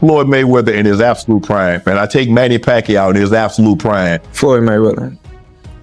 Floyd Mayweather in his absolute prime, and I take Manny Pacquiao in his absolute prime. Floyd Mayweather.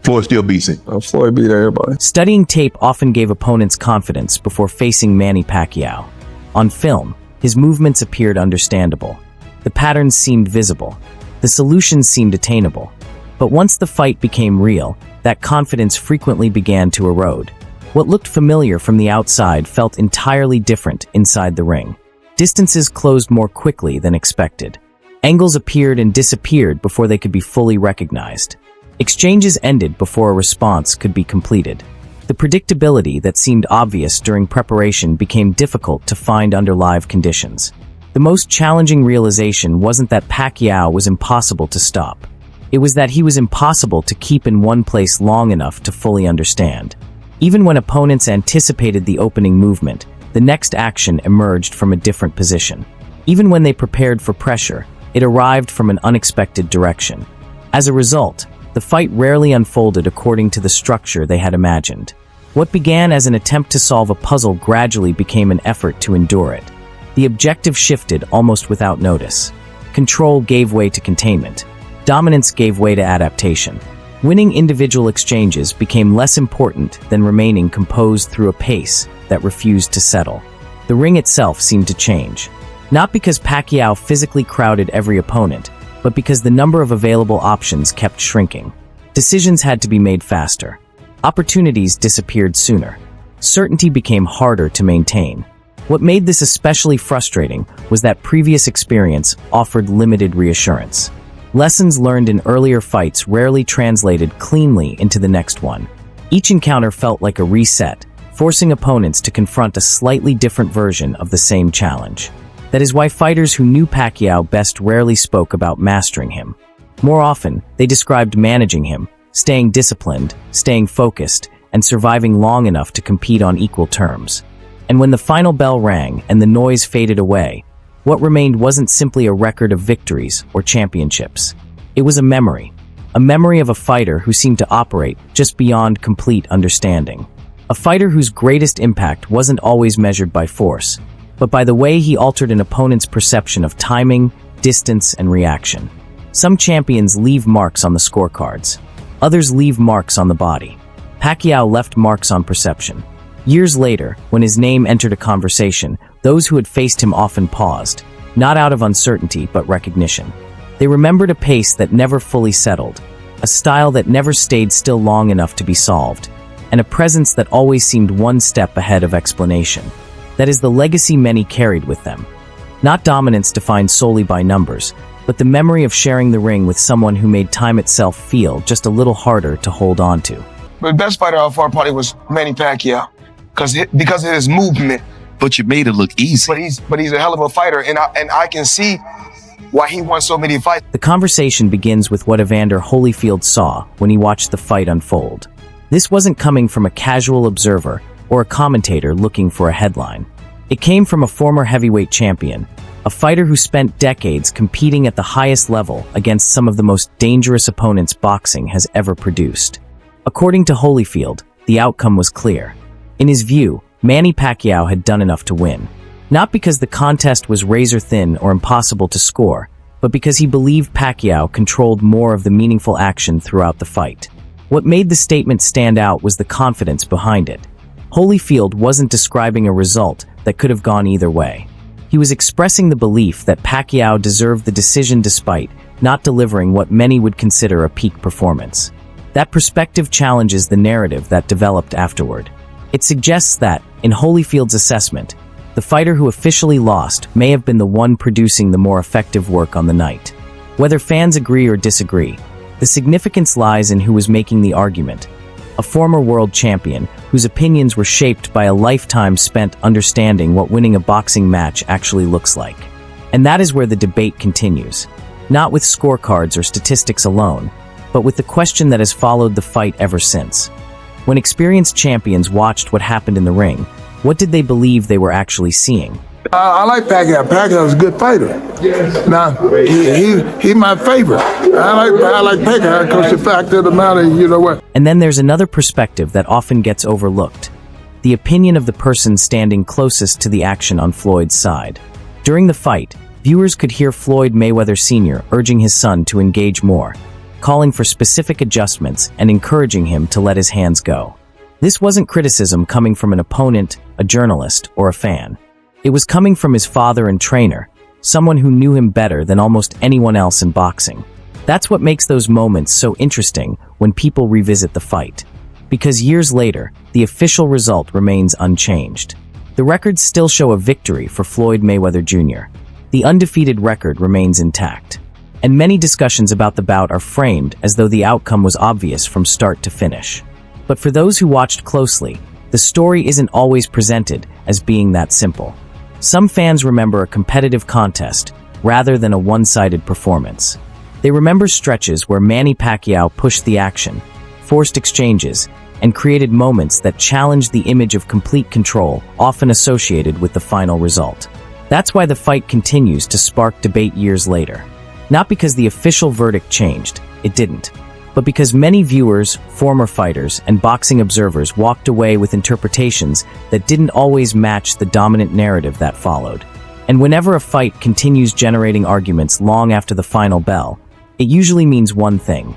Floyd still beats him. Floyd beat everybody. Studying tape often gave opponents confidence before facing Manny Pacquiao. On film, his movements appeared understandable. The patterns seemed visible. The solutions seemed attainable. But once the fight became real, that confidence frequently began to erode. What looked familiar from the outside felt entirely different inside the ring. Distances closed more quickly than expected. Angles appeared and disappeared before they could be fully recognized. Exchanges ended before a response could be completed. The predictability that seemed obvious during preparation became difficult to find under live conditions. The most challenging realization wasn't that Pacquiao was impossible to stop. It was that he was impossible to keep in one place long enough to fully understand. Even when opponents anticipated the opening movement, the next action emerged from a different position. Even when they prepared for pressure, it arrived from an unexpected direction. As a result, the fight rarely unfolded according to the structure they had imagined. What began as an attempt to solve a puzzle gradually became an effort to endure it. The objective shifted almost without notice. Control gave way to containment. Dominance gave way to adaptation. Winning individual exchanges became less important than remaining composed through a pace that refused to settle. The ring itself seemed to change. Not because Pacquiao physically crowded every opponent, but because the number of available options kept shrinking. Decisions had to be made faster. Opportunities disappeared sooner. Certainty became harder to maintain. What made this especially frustrating was that previous experience offered limited reassurance. Lessons learned in earlier fights rarely translated cleanly into the next one. Each encounter felt like a reset, forcing opponents to confront a slightly different version of the same challenge. That is why fighters who knew Pacquiao best rarely spoke about mastering him. More often, they described managing him, staying disciplined, staying focused, and surviving long enough to compete on equal terms. And when the final bell rang and the noise faded away, what remained wasn't simply a record of victories or championships. It was a memory of a fighter who seemed to operate just beyond complete understanding. A fighter whose greatest impact wasn't always measured by force, but by the way he altered an opponent's perception of timing, distance, and reaction. Some champions leave marks on the scorecards. Others leave marks on the body. Pacquiao left marks on perception. Years later, when his name entered a conversation, those who had faced him often paused, not out of uncertainty but recognition. They remembered a pace that never fully settled, a style that never stayed still long enough to be solved, and a presence that always seemed one step ahead of explanation. That is the legacy many carried with them. Not dominance defined solely by numbers, but the memory of sharing the ring with someone who made time itself feel just a little harder to hold on to. The best fighter out far probably was Manny Pacquiao, because of his movement. But you made it look easy. But he's a hell of a fighter, and I can see why he won so many fights. The conversation begins with what Evander Holyfield saw when he watched the fight unfold. This wasn't coming from a casual observer or a commentator looking for a headline. It came from a former heavyweight champion, a fighter who spent decades competing at the highest level against some of the most dangerous opponents boxing has ever produced. According to Holyfield, the outcome was clear. In his view, Manny Pacquiao had done enough to win. Not because the contest was razor-thin or impossible to score, but because he believed Pacquiao controlled more of the meaningful action throughout the fight. What made the statement stand out was the confidence behind it. Holyfield wasn't describing a result that could have gone either way. He was expressing the belief that Pacquiao deserved the decision despite not delivering what many would consider a peak performance. That perspective challenges the narrative that developed afterward. It suggests that, in Holyfield's assessment, the fighter who officially lost may have been the one producing the more effective work on the night. Whether fans agree or disagree, the significance lies in who was making the argument. A former world champion whose opinions were shaped by a lifetime spent understanding what winning a boxing match actually looks like. And that is where the debate continues, not with scorecards or statistics alone, but with the question that has followed the fight ever since. When experienced champions watched what happened in the ring, what did they believe they were actually seeing? I like Pacquiao. Pacquiao's a good fighter. Now, he my favorite. I like Pacquiao because the fact of the matter, you know what. And then there's another perspective that often gets overlooked. The opinion of the person standing closest to the action on Floyd's side. During the fight, Viewers could hear Floyd Mayweather Sr. urging his son to engage more, calling for specific adjustments and encouraging him to let his hands go. This wasn't criticism coming from an opponent, a journalist, or a fan. It was coming from his father and trainer, someone who knew him better than almost anyone else in boxing. That's what makes those moments so interesting when people revisit the fight. Because years later, the official result remains unchanged. The records still show a victory for Floyd Mayweather Jr. The undefeated record remains intact. And many discussions about the bout are framed as though the outcome was obvious from start to finish. But for those who watched closely, the story isn't always presented as being that simple. Some fans remember a competitive contest rather than a one-sided performance. They remember stretches where Manny Pacquiao pushed the action, forced exchanges, and created moments that challenged the image of complete control often associated with the final result. That's why the fight continues to spark debate years later. Not because the official verdict changed, it didn't, but because many viewers, former fighters, and boxing observers walked away with interpretations that didn't always match the dominant narrative that followed. And whenever a fight continues generating arguments long after the final bell, it usually means one thing.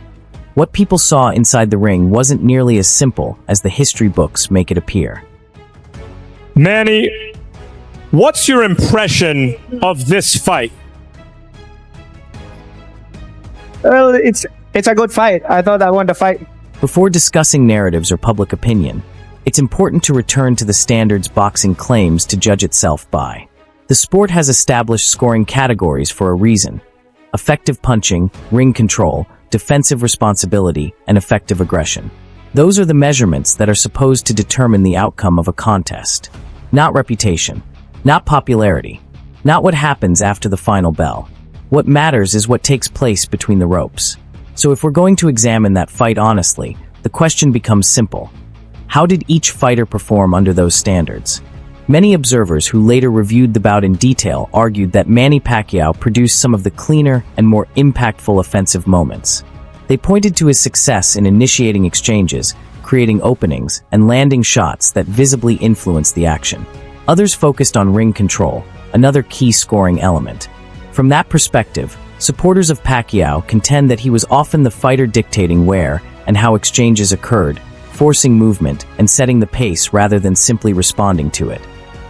What people saw inside the ring wasn't nearly as simple as the history books make it appear. Manny, what's your impression of this fight? Well, it's a good fight. I thought I won the fight. Before discussing narratives or public opinion, it's important to return to the standards boxing claims to judge itself by. The sport has established scoring categories for a reason: effective punching, ring control, defensive responsibility, and effective aggression. Those are the measurements that are supposed to determine the outcome of a contest. Not reputation, not popularity, not what happens after the final bell. What matters is what takes place between the ropes. So if we're going to examine that fight honestly, the question becomes simple. How did each fighter perform under those standards? Many observers who later reviewed the bout in detail argued that Manny Pacquiao produced some of the cleaner and more impactful offensive moments. They pointed to his success in initiating exchanges, creating openings, and landing shots that visibly influenced the action. Others focused on ring control, another key scoring element. From that perspective, supporters of Pacquiao contend that he was often the fighter dictating where and how exchanges occurred, forcing movement and setting the pace rather than simply responding to it.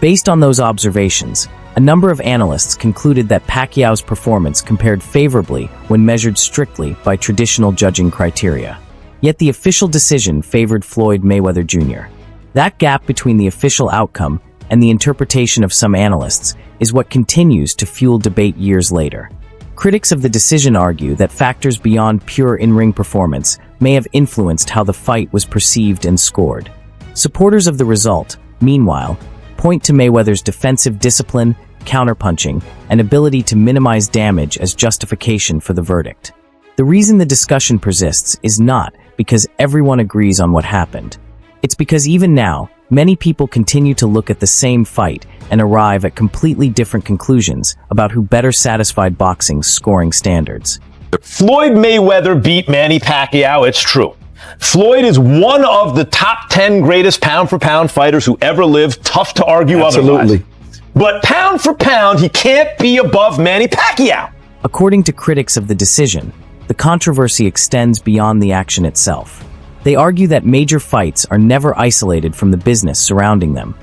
Based on those observations, a number of analysts concluded that Pacquiao's performance compared favorably when measured strictly by traditional judging criteria. Yet the official decision favored Floyd Mayweather Jr. That gap between the official outcome and the interpretation of some analysts is what continues to fuel debate years later. Critics of the decision argue that factors beyond pure in-ring performance may have influenced how the fight was perceived and scored. Supporters of the result, meanwhile, point to Mayweather's defensive discipline, counterpunching, and ability to minimize damage as justification for the verdict. The reason the discussion persists is not because everyone agrees on what happened. It's because even now, many people continue to look at the same fight and arrive at completely different conclusions about who better satisfied boxing's scoring standards. Floyd Mayweather beat Manny Pacquiao, it's true. Floyd is one of the top 10 greatest pound-for-pound fighters who ever lived. Tough to argue otherwise. But pound for pound, he can't be above Manny Pacquiao. According to critics of the decision, the controversy extends beyond the action itself. They argue that major fights are never isolated from the business surrounding them.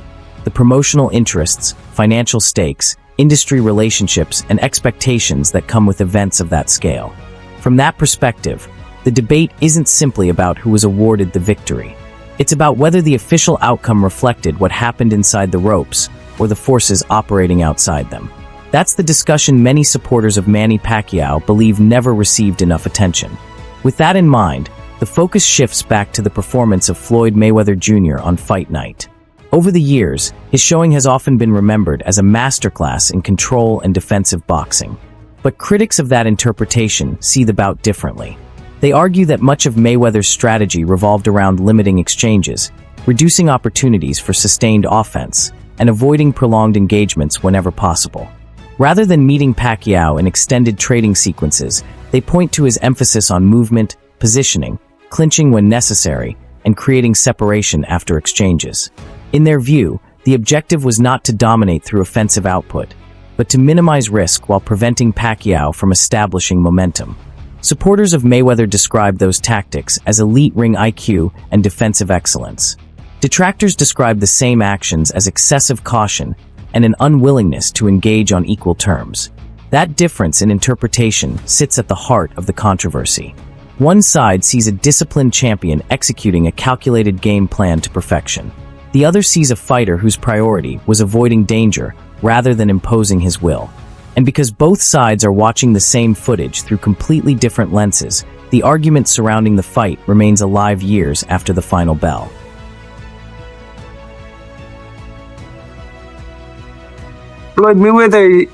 The promotional interests, financial stakes, industry relationships, and expectations that come with events of that scale. From that perspective, the debate isn't simply about who was awarded the victory. It's about whether the official outcome reflected what happened inside the ropes or the forces operating outside them. That's the discussion many supporters of Manny Pacquiao believe never received enough attention. With that in mind, the focus shifts back to the performance of Floyd Mayweather Jr. on fight night. Over the years, his showing has often been remembered as a masterclass in control and defensive boxing. But critics of that interpretation see the bout differently. They argue that much of Mayweather's strategy revolved around limiting exchanges, reducing opportunities for sustained offense, and avoiding prolonged engagements whenever possible. Rather than meeting Pacquiao in extended trading sequences, they point to his emphasis on movement, positioning, clinching when necessary, and creating separation after exchanges. In their view, the objective was not to dominate through offensive output, but to minimize risk while preventing Pacquiao from establishing momentum. Supporters of Mayweather described those tactics as elite ring IQ and defensive excellence. Detractors described the same actions as excessive caution and an unwillingness to engage on equal terms. That difference in interpretation sits at the heart of the controversy. One side sees a disciplined champion executing a calculated game plan to perfection. The other sees a fighter whose priority was avoiding danger rather than imposing his will. And because both sides are watching the same footage through completely different lenses, the argument surrounding the fight remains alive years after the final bell. Floyd Mayweather,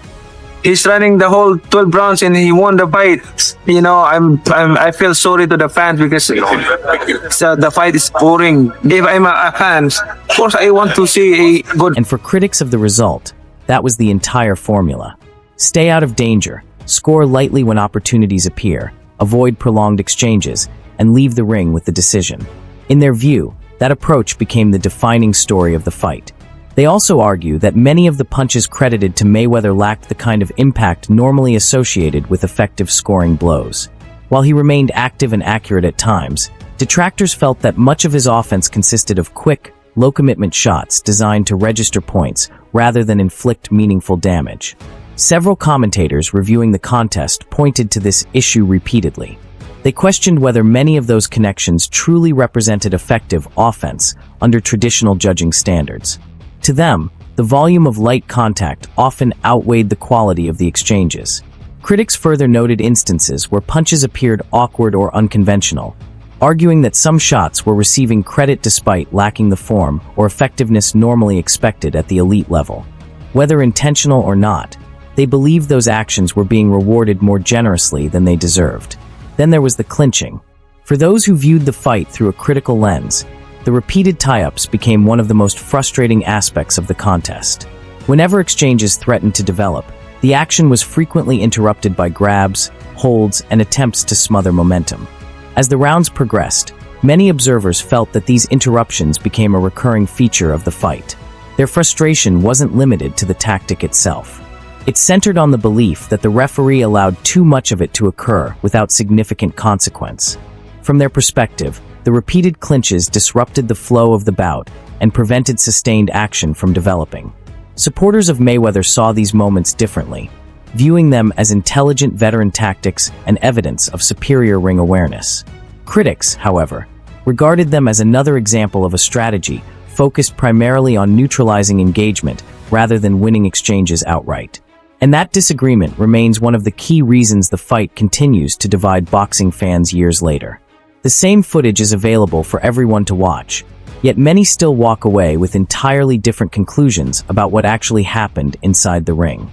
he's running the whole 12 rounds and he won the fight. You know, I feel sorry to the fans because the fight is boring. If I'm a fan, of course I want to see a good. And for critics of the result, that was the entire formula. Stay out of danger, score lightly when opportunities appear, avoid prolonged exchanges, and leave the ring with the decision. In their view, that approach became the defining story of the fight. They also argue that many of the punches credited to Mayweather lacked the kind of impact normally associated with effective scoring blows. While he remained active and accurate at times, detractors felt that much of his offense consisted of quick, low-commitment shots designed to register points rather than inflict meaningful damage. Several commentators reviewing the contest pointed to this issue repeatedly. They questioned whether many of those connections truly represented effective offense under traditional judging standards. To them, the volume of light contact often outweighed the quality of the exchanges. Critics further noted instances where punches appeared awkward or unconventional, arguing that some shots were receiving credit despite lacking the form or effectiveness normally expected at the elite level. Whether intentional or not, they believed those actions were being rewarded more generously than they deserved. Then there was the clinching. For those who viewed the fight through a critical lens, the repeated tie-ups became one of the most frustrating aspects of the contest. Whenever exchanges threatened to develop, the action was frequently interrupted by grabs, holds, and attempts to smother momentum. As the rounds progressed, many observers felt that these interruptions became a recurring feature of the fight. Their frustration wasn't limited to the tactic itself. It centered on the belief that the referee allowed too much of it to occur without significant consequence. From their perspective, the repeated clinches disrupted the flow of the bout and prevented sustained action from developing. Supporters of Mayweather saw these moments differently, viewing them as intelligent veteran tactics and evidence of superior ring awareness. Critics, however, regarded them as another example of a strategy focused primarily on neutralizing engagement rather than winning exchanges outright. And that disagreement remains one of the key reasons the fight continues to divide boxing fans years later. The same footage is available for everyone to watch, yet many still walk away with entirely different conclusions about what actually happened inside the ring.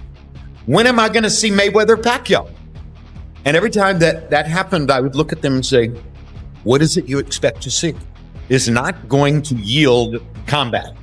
When am I going to see Mayweather Pacquiao? And every time that happened, I would look at them and say, what is it you expect to see? Is not going to yield combat.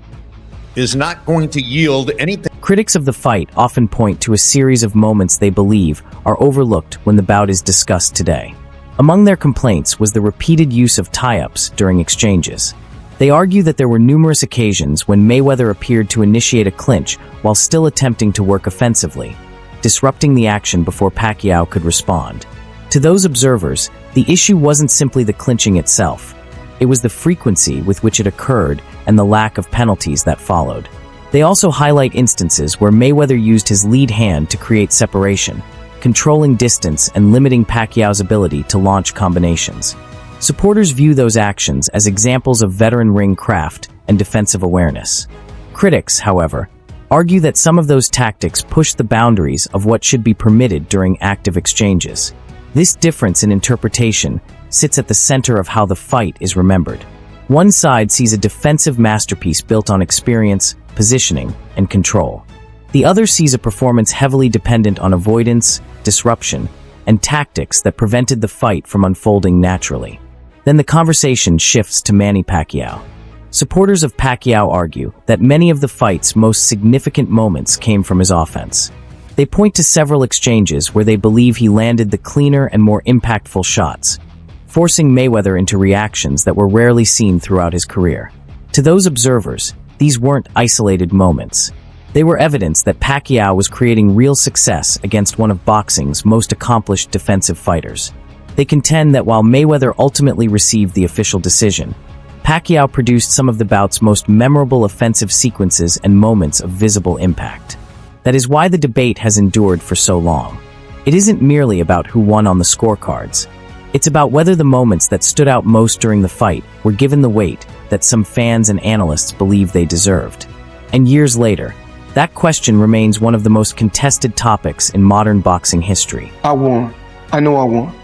Is not going to yield anything. Critics of the fight often point to a series of moments they believe are overlooked when the bout is discussed today. Among their complaints was the repeated use of tie-ups during exchanges. They argue that there were numerous occasions when Mayweather appeared to initiate a clinch while still attempting to work offensively, disrupting the action before Pacquiao could respond. To those observers, the issue wasn't simply the clinching itself. It was the frequency with which it occurred and the lack of penalties that followed. They also highlight instances where Mayweather used his lead hand to create separation, controlling distance and limiting Pacquiao's ability to launch combinations. Supporters view those actions as examples of veteran ring craft and defensive awareness. Critics, however, argue that some of those tactics push the boundaries of what should be permitted during active exchanges. This difference in interpretation sits at the center of how the fight is remembered. One side sees a defensive masterpiece built on experience, positioning, and control. The other sees a performance heavily dependent on avoidance, disruption, and tactics that prevented the fight from unfolding naturally. Then the conversation shifts to Manny Pacquiao. Supporters of Pacquiao argue that many of the fight's most significant moments came from his offense. They point to several exchanges where they believe he landed the cleaner and more impactful shots, forcing Mayweather into reactions that were rarely seen throughout his career. To those observers, these weren't isolated moments. They were evidence that Pacquiao was creating real success against one of boxing's most accomplished defensive fighters. They contend that while Mayweather ultimately received the official decision, Pacquiao produced some of the bout's most memorable offensive sequences and moments of visible impact. That is why the debate has endured for so long. It isn't merely about who won on the scorecards. It's about whether the moments that stood out most during the fight were given the weight that some fans and analysts believe they deserved. And years later, that question remains one of the most contested topics in modern boxing history. I won. I know I won.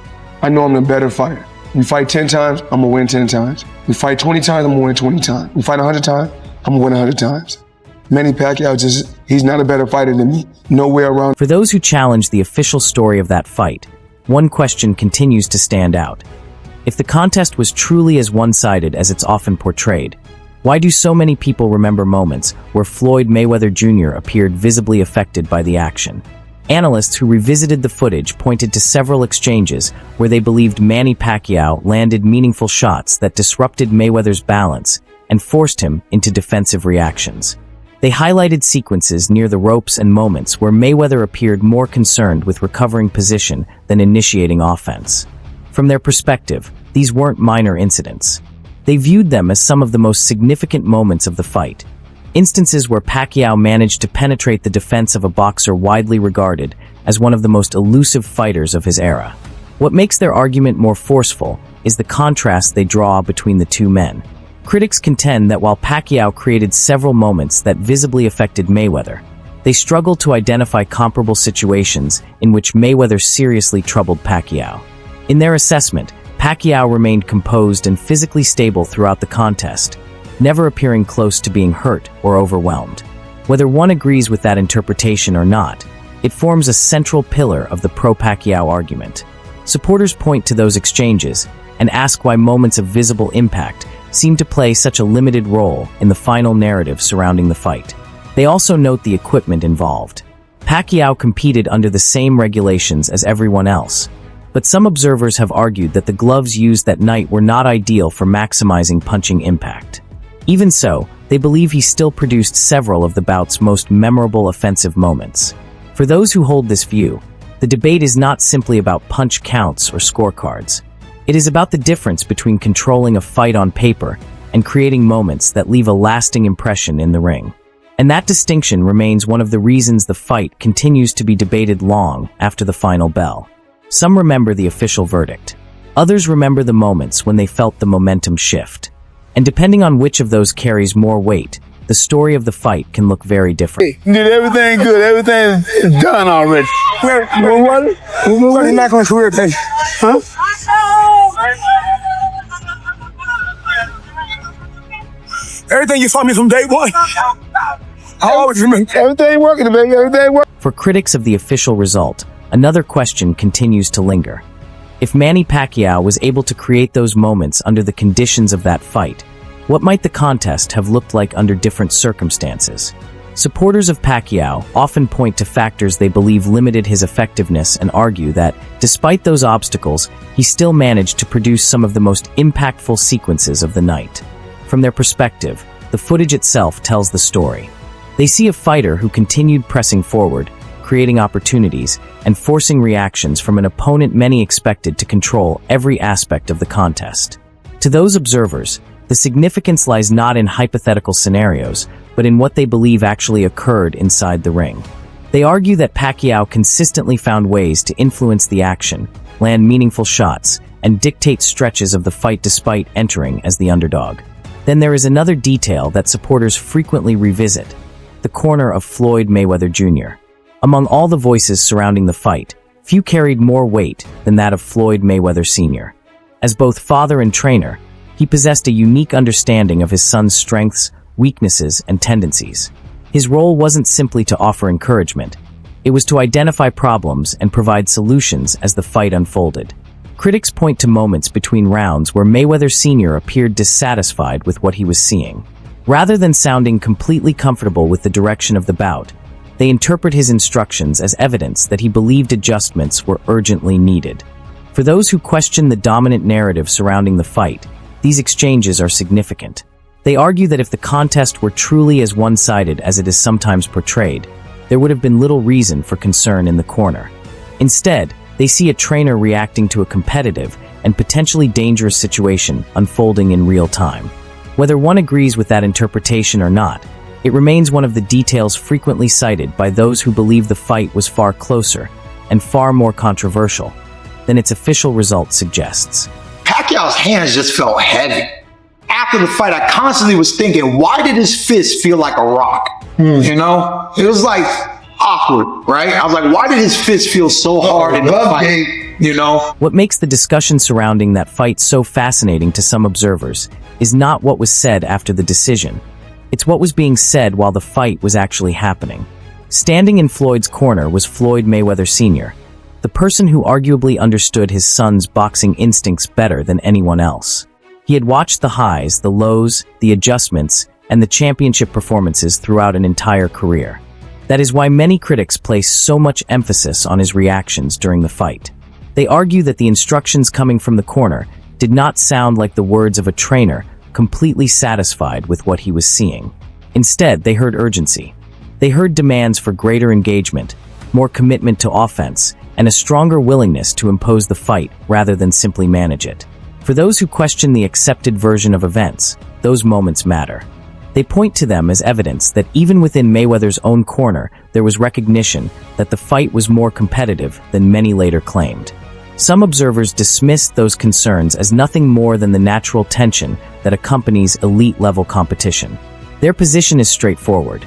I know I'm the better fighter. We fight 10 times, I'm gonna win 10 times. We fight 20 times, I'm gonna win 20 times. We fight 100 times, I'm gonna win 100 times. Manny Pacquiao he's not a better fighter than me. Nowhere around. For those who challenge the official story of that fight, one question continues to stand out. If the contest was truly as one-sided as it's often portrayed, why do so many people remember moments where Floyd Mayweather Jr. appeared visibly affected by the action? Analysts who revisited the footage pointed to several exchanges where they believed Manny Pacquiao landed meaningful shots that disrupted Mayweather's balance and forced him into defensive reactions. They highlighted sequences near the ropes and moments where Mayweather appeared more concerned with recovering position than initiating offense. From their perspective, these weren't minor incidents. They viewed them as some of the most significant moments of the fight. Instances where Pacquiao managed to penetrate the defense of a boxer widely regarded as one of the most elusive fighters of his era. What makes their argument more forceful is the contrast they draw between the two men. Critics contend that while Pacquiao created several moments that visibly affected Mayweather, they struggle to identify comparable situations in which Mayweather seriously troubled Pacquiao. In their assessment, Pacquiao remained composed and physically stable throughout the contest, never appearing close to being hurt or overwhelmed. Whether one agrees with that interpretation or not, it forms a central pillar of the pro-Pacquiao argument. Supporters point to those exchanges and ask why moments of visible impact seem to play such a limited role in the final narrative surrounding the fight. They also note the equipment involved. Pacquiao competed under the same regulations as everyone else, but some observers have argued that the gloves used that night were not ideal for maximizing punching impact. Even so, they believe he still produced several of the bout's most memorable offensive moments. For those who hold this view, the debate is not simply about punch counts or scorecards. It is about the difference between controlling a fight on paper and creating moments that leave a lasting impression in the ring. And that distinction remains one of the reasons the fight continues to be debated long after the final bell. Some remember the official verdict. Others remember the moments when they felt the momentum shift. And depending on which of those carries more weight, the story of the fight can look very different. You did everything good. Everything is done already. We're not going to career thing. Huh? Everything you saw me from day one. I always remember. Everything working, baby. Everything working. For critics of the official result, another question continues to linger. If Manny Pacquiao was able to create those moments under the conditions of that fight, what might the contest have looked like under different circumstances? Supporters of Pacquiao often point to factors they believe limited his effectiveness and argue that, despite those obstacles, he still managed to produce some of the most impactful sequences of the night. From their perspective, the footage itself tells the story. They see a fighter who continued pressing forward, creating opportunities, and forcing reactions from an opponent many expected to control every aspect of the contest. To those observers, the significance lies not in hypothetical scenarios, but in what they believe actually occurred inside the ring. They argue that Pacquiao consistently found ways to influence the action, land meaningful shots, and dictate stretches of the fight despite entering as the underdog. Then there is another detail that supporters frequently revisit: the corner of Floyd Mayweather Jr. Among all the voices surrounding the fight, few carried more weight than that of Floyd Mayweather Sr. As both father and trainer, he possessed a unique understanding of his son's strengths, weaknesses, and tendencies. His role wasn't simply to offer encouragement. It was to identify problems and provide solutions as the fight unfolded. Critics point to moments between rounds where Mayweather Sr. appeared dissatisfied with what he was seeing. Rather than sounding completely comfortable with the direction of the bout, they interpret his instructions as evidence that he believed adjustments were urgently needed. For those who question the dominant narrative surrounding the fight, these exchanges are significant. They argue that if the contest were truly as one-sided as it is sometimes portrayed, there would have been little reason for concern in the corner. Instead, they see a trainer reacting to a competitive and potentially dangerous situation unfolding in real time. Whether one agrees with that interpretation or not, it remains one of the details frequently cited by those who believe the fight was far closer and far more controversial than its official result suggests. Pacquiao's hands just felt heavy. After the fight, I constantly was thinking, why did his fist feel like a rock? You know? It was like awkward, right? I was like, why did his fist feel so hard in the fight? You know? What makes the discussion surrounding that fight so fascinating to some observers is not what was said after the decision. It's what was being said while the fight was actually happening. Standing in Floyd's corner was Floyd Mayweather Sr., the person who arguably understood his son's boxing instincts better than anyone else. He had watched the highs, the lows, the adjustments, and the championship performances throughout an entire career. That is why many critics place so much emphasis on his reactions during the fight. They argue that the instructions coming from the corner did not sound like the words of a trainer completely satisfied with what he was seeing. Instead, they heard urgency. They heard demands for greater engagement, more commitment to offense, and a stronger willingness to impose the fight rather than simply manage it. For those who question the accepted version of events, those moments matter. They point to them as evidence that even within Mayweather's own corner, there was recognition that the fight was more competitive than many later claimed. Some observers dismissed those concerns as nothing more than the natural tension that accompanies elite-level competition. Their position is straightforward.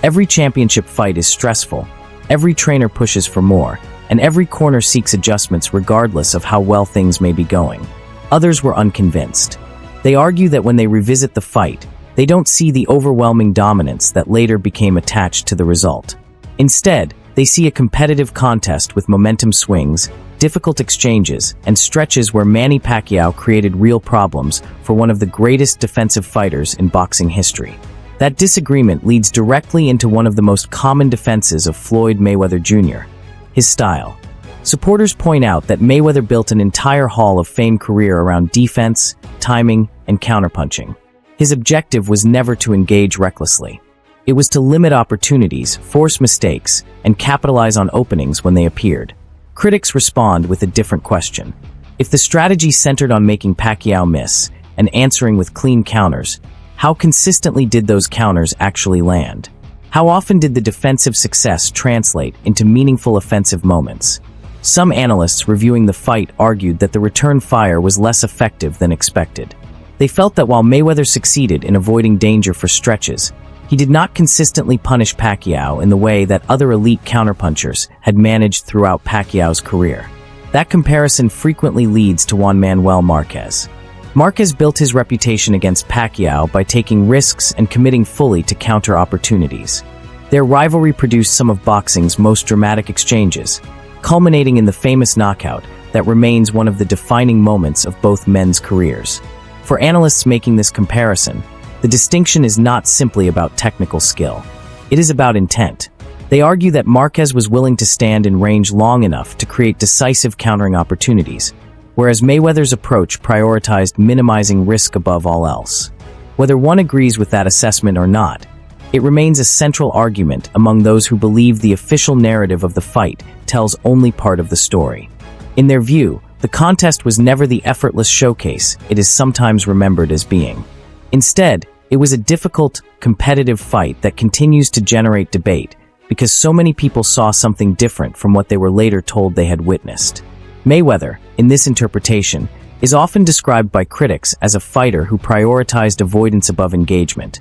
Every championship fight is stressful, every trainer pushes for more, and every corner seeks adjustments regardless of how well things may be going. Others were unconvinced. They argue that when they revisit the fight, they don't see the overwhelming dominance that later became attached to the result. Instead, they see a competitive contest with momentum swings, difficult exchanges, and stretches where Manny Pacquiao created real problems for one of the greatest defensive fighters in boxing history. That disagreement leads directly into one of the most common defenses of Floyd Mayweather Jr., his style. Supporters point out that Mayweather built an entire Hall of Fame career around defense, timing, and counterpunching. His objective was never to engage recklessly. It was to limit opportunities, force mistakes, and capitalize on openings when they appeared. Critics respond with a different question. If the strategy centered on making Pacquiao miss and answering with clean counters, how consistently did those counters actually land? How often did the defensive success translate into meaningful offensive moments? Some analysts reviewing the fight argued that the return fire was less effective than expected. They felt that while Mayweather succeeded in avoiding danger for stretches, he did not consistently punish Pacquiao in the way that other elite counterpunchers had managed throughout Pacquiao's career. That comparison frequently leads to Juan Manuel Marquez. Marquez built his reputation against Pacquiao by taking risks and committing fully to counter opportunities. Their rivalry produced some of boxing's most dramatic exchanges, culminating in the famous knockout that remains one of the defining moments of both men's careers. For analysts making this comparison, the distinction is not simply about technical skill. It is about intent. They argue that Marquez was willing to stand in range long enough to create decisive countering opportunities, whereas Mayweather's approach prioritized minimizing risk above all else. Whether one agrees with that assessment or not, it remains a central argument among those who believe the official narrative of the fight tells only part of the story. In their view, the contest was never the effortless showcase it is sometimes remembered as being. Instead, it was a difficult, competitive fight that continues to generate debate because so many people saw something different from what they were later told they had witnessed. Mayweather, in this interpretation, is often described by critics as a fighter who prioritized avoidance above engagement.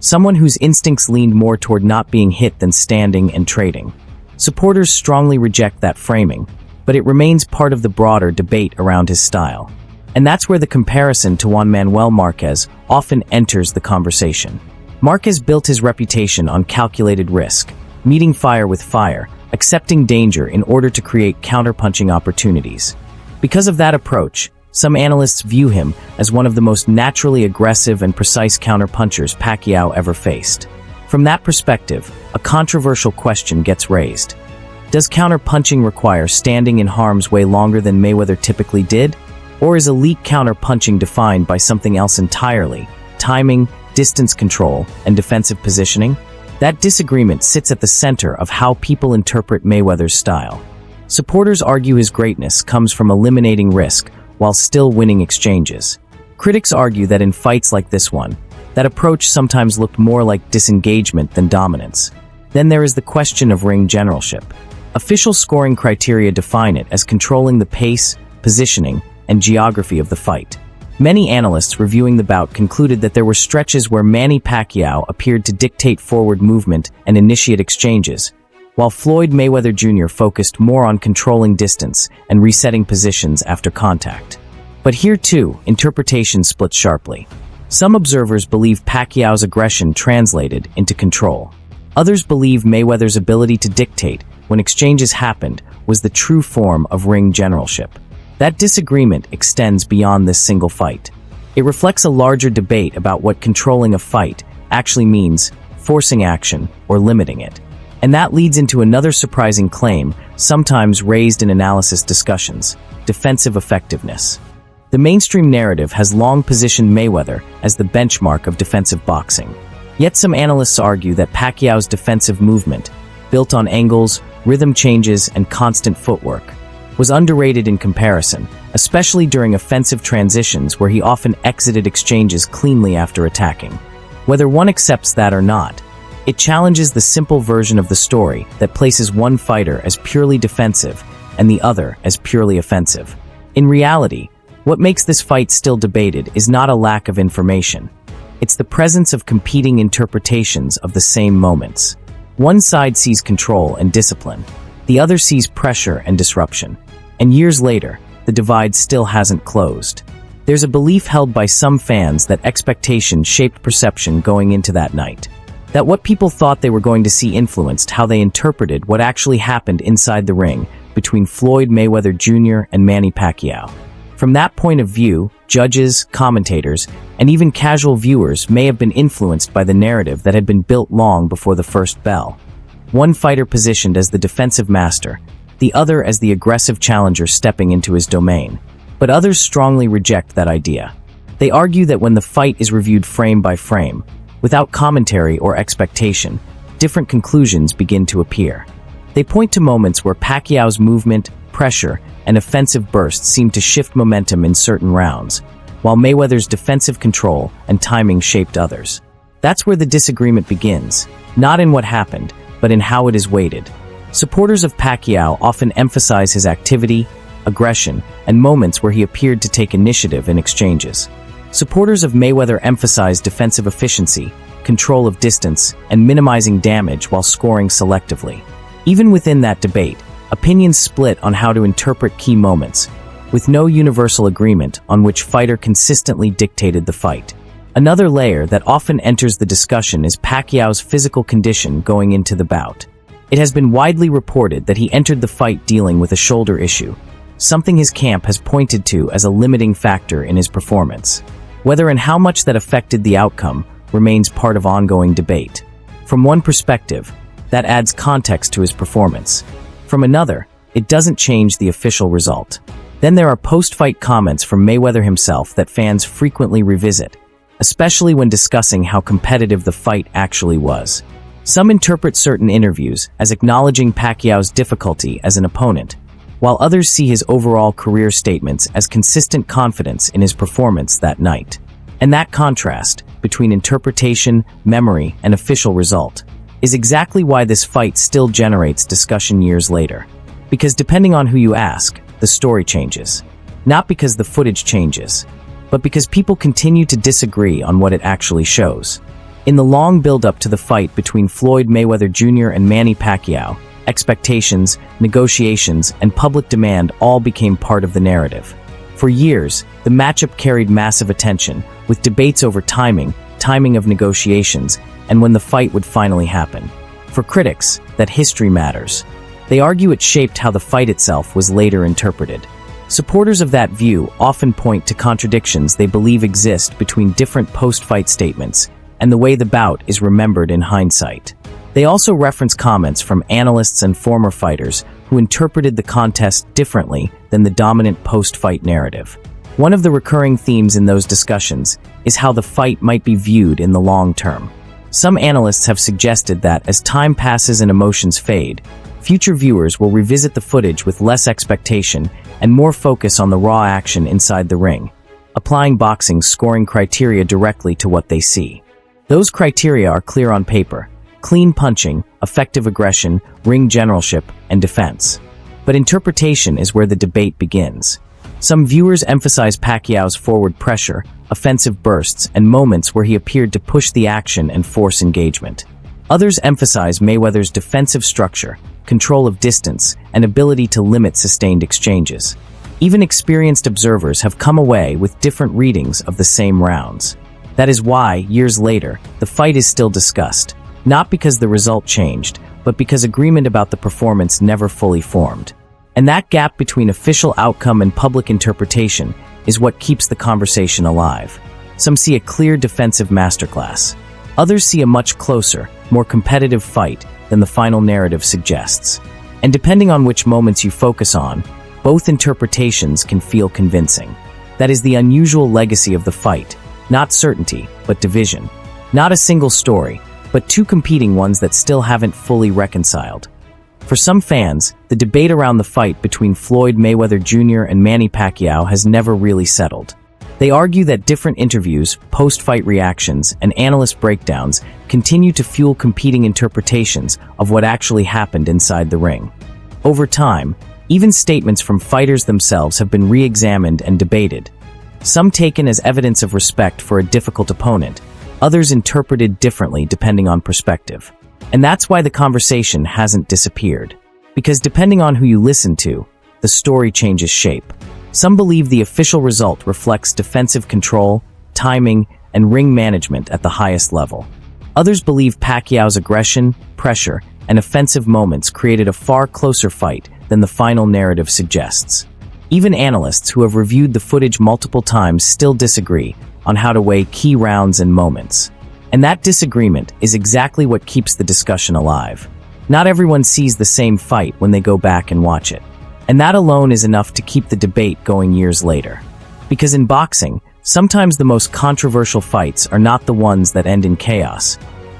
Someone whose instincts leaned more toward not being hit than standing and trading. Supporters strongly reject that framing, but it remains part of the broader debate around his style. And that's where the comparison to Juan Manuel Marquez often enters the conversation. Marquez built his reputation on calculated risk, meeting fire with fire, accepting danger in order to create counterpunching opportunities. Because of that approach, some analysts view him as one of the most naturally aggressive and precise counterpunchers Pacquiao ever faced. From that perspective, a controversial question gets raised. Does counterpunching require standing in harm's way longer than Mayweather typically did? Or is elite counterpunching defined by something else entirely, timing, distance control, and defensive positioning? That disagreement sits at the center of how people interpret Mayweather's style. Supporters argue his greatness comes from eliminating risk while still winning exchanges. Critics argue that in fights like this one, that approach sometimes looked more like disengagement than dominance. Then there is the question of ring generalship. Official scoring criteria define it as controlling the pace, positioning, and geography of the fight. Many analysts reviewing the bout concluded that there were stretches where Manny Pacquiao appeared to dictate forward movement and initiate exchanges, while Floyd Mayweather Jr. focused more on controlling distance and resetting positions after contact. But here too, interpretation split sharply. Some observers believe Pacquiao's aggression translated into control. Others believe Mayweather's ability to dictate when exchanges happened was the true form of ring generalship. That disagreement extends beyond this single fight. It reflects a larger debate about what controlling a fight actually means, forcing action or limiting it. And that leads into another surprising claim, sometimes raised in analysis discussions: defensive effectiveness. The mainstream narrative has long positioned Mayweather as the benchmark of defensive boxing. Yet some analysts argue that Pacquiao's defensive movement, built on angles, rhythm changes, and constant footwork, was underrated in comparison, especially during offensive transitions where he often exited exchanges cleanly after attacking. Whether one accepts that or not, it challenges the simple version of the story that places one fighter as purely defensive and the other as purely offensive. In reality, what makes this fight still debated is not a lack of information. It's the presence of competing interpretations of the same moments. One side sees control and discipline, the other sees pressure and disruption. And years later, the divide still hasn't closed. There's a belief held by some fans that expectation shaped perception going into that night. That what people thought they were going to see influenced how they interpreted what actually happened inside the ring between Floyd Mayweather Jr. and Manny Pacquiao. From that point of view, judges, commentators, and even casual viewers may have been influenced by the narrative that had been built long before the first bell. One fighter positioned as the defensive master, the other as the aggressive challenger stepping into his domain. But others strongly reject that idea. They argue that when the fight is reviewed frame by frame, without commentary or expectation, different conclusions begin to appear. They point to moments where Pacquiao's movement, pressure, and offensive bursts seem to shift momentum in certain rounds, while Mayweather's defensive control and timing shaped others. That's where the disagreement begins, not in what happened, but in how it is weighted. Supporters of Pacquiao often emphasize his activity, aggression, and moments where he appeared to take initiative in exchanges. Supporters of Mayweather emphasize defensive efficiency, control of distance, and minimizing damage while scoring selectively. Even within that debate, opinions split on how to interpret key moments, with no universal agreement on which fighter consistently dictated the fight. Another layer that often enters the discussion is Pacquiao's physical condition going into the bout. It has been widely reported that he entered the fight dealing with a shoulder issue, something his camp has pointed to as a limiting factor in his performance. Whether and how much that affected the outcome remains part of ongoing debate. From one perspective, that adds context to his performance. From another, it doesn't change the official result. Then there are post-fight comments from Mayweather himself that fans frequently revisit, especially when discussing how competitive the fight actually was. Some interpret certain interviews as acknowledging Pacquiao's difficulty as an opponent, while others see his overall career statements as consistent confidence in his performance that night. And that contrast between interpretation, memory, and official result is exactly why this fight still generates discussion years later. Because depending on who you ask, the story changes. Not because the footage changes, but because people continue to disagree on what it actually shows. In the long build-up to the fight between Floyd Mayweather Jr. and Manny Pacquiao, expectations, negotiations, and public demand all became part of the narrative. For years, the matchup carried massive attention, with debates over timing of negotiations, and when the fight would finally happen. For critics, that history matters. They argue it shaped how the fight itself was later interpreted. Supporters of that view often point to contradictions they believe exist between different post-fight statements and the way the bout is remembered in hindsight. They also reference comments from analysts and former fighters who interpreted the contest differently than the dominant post-fight narrative. One of the recurring themes in those discussions is how the fight might be viewed in the long term. Some analysts have suggested that as time passes and emotions fade, future viewers will revisit the footage with less expectation and more focus on the raw action inside the ring, applying boxing's scoring criteria directly to what they see. Those criteria are clear on paper: clean punching, effective aggression, ring generalship, and defense. But interpretation is where the debate begins. Some viewers emphasize Pacquiao's forward pressure, offensive bursts, and moments where he appeared to push the action and force engagement. Others emphasize Mayweather's defensive structure, control of distance, and ability to limit sustained exchanges. Even experienced observers have come away with different readings of the same rounds. That is why, years later, the fight is still discussed, not because the result changed, but because agreement about the performance never fully formed. And that gap between official outcome and public interpretation is what keeps the conversation alive. Some see a clear defensive masterclass. Others see a much closer, more competitive fight than the final narrative suggests. And depending on which moments you focus on, both interpretations can feel convincing. That is the unusual legacy of the fight, not certainty, but division. Not a single story, but two competing ones that still haven't fully reconciled. For some fans, the debate around the fight between Floyd Mayweather Jr. and Manny Pacquiao has never really settled. They argue that different interviews, post-fight reactions, and analyst breakdowns continue to fuel competing interpretations of what actually happened inside the ring. Over time, even statements from fighters themselves have been re-examined and debated. Some taken as evidence of respect for a difficult opponent, others interpreted differently depending on perspective. And that's why the conversation hasn't disappeared. Because depending on who you listen to, the story changes shape. Some believe the official result reflects defensive control, timing, and ring management at the highest level. Others believe Pacquiao's aggression, pressure, and offensive moments created a far closer fight than the final narrative suggests. Even analysts who have reviewed the footage multiple times still disagree on how to weigh key rounds and moments. And that disagreement is exactly what keeps the discussion alive. Not everyone sees the same fight when they go back and watch it. And that alone is enough to keep the debate going years later. Because in boxing, sometimes the most controversial fights are not the ones that end in chaos,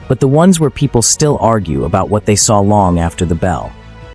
but the ones where people still argue about what they saw long after the bell.